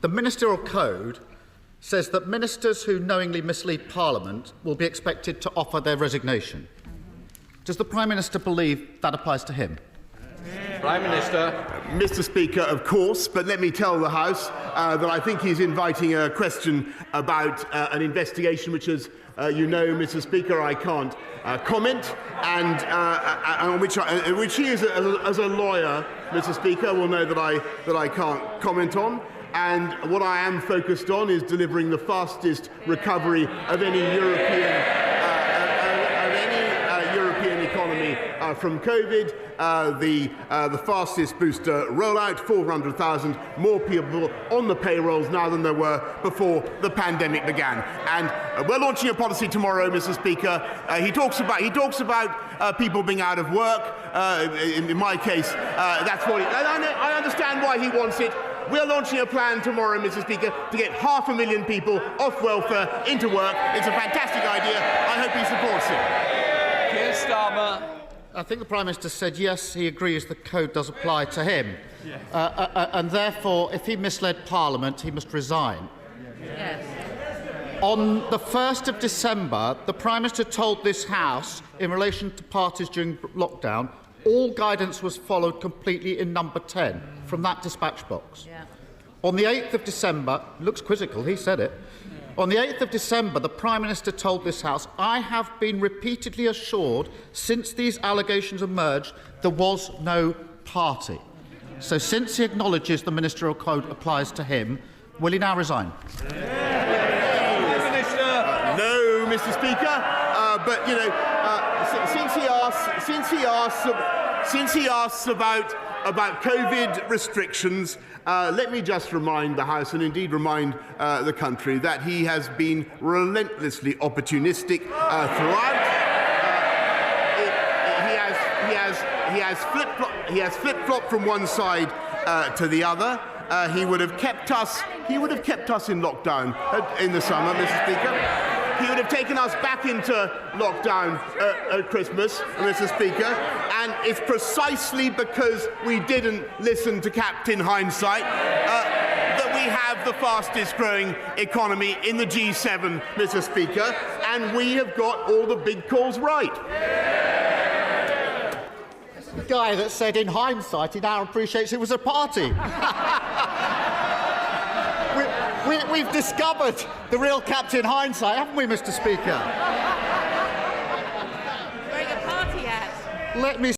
The Ministerial Code says that ministers who knowingly mislead Parliament will be expected to offer their resignation. Does the Prime Minister believe that applies to him? Prime Minister. Mr. Speaker, of course, but let me tell the House that I think he's inviting a question about an investigation which, as you know, Mr. Speaker, I can't comment, and on which he, as a lawyer, Mr. Speaker, will know that I can't comment on. And what I am focused on is delivering the fastest recovery of any European economy from COVID, the fastest booster rollout, 400,000 more people on the payrolls now than there were before the pandemic began. And we're launching a policy tomorrow, Mr. Speaker. He talks about people being out of work. In my case, that's what I understand why he wants it. We're launching a plan tomorrow, Mr. Speaker, to get 500,000 people off welfare into work. It's a fantastic idea. I hope he supports it. Keir Starmer. I think the Prime Minister said yes, he agrees the code does apply to him. Yes. And therefore, if he misled Parliament, he must resign. Yes. On the 1st of December, the Prime Minister told this House, in relation to parties during lockdown, all guidance was followed completely in number 10 from that dispatch box. Yeah. On the 8th of December, looks quizzical, he said it. On the 8th of December, the Prime Minister told this House, I have been repeatedly assured since these allegations emerged there was no party. So since he acknowledges the Ministerial Code applies to him, will he now resign? No, Mr. Speaker. But you know, since he asks about COVID restrictions, let me just remind the House, and indeed remind the country, that he has been relentlessly opportunistic throughout. He has flip-flopped from one side to the other. He would have kept us in lockdown in the summer, Mr. Speaker. He would have taken us back into lockdown at Christmas, Mr. Speaker, and it's precisely because we didn't listen to Captain Hindsight that we have the fastest growing economy in the G7, Mr. Speaker, and we have got all the big calls right. The guy that said in hindsight he now appreciates it was a party. We've discovered the real Captain Hindsight, haven't we, Mr. Speaker? Wearing a party hat. Let me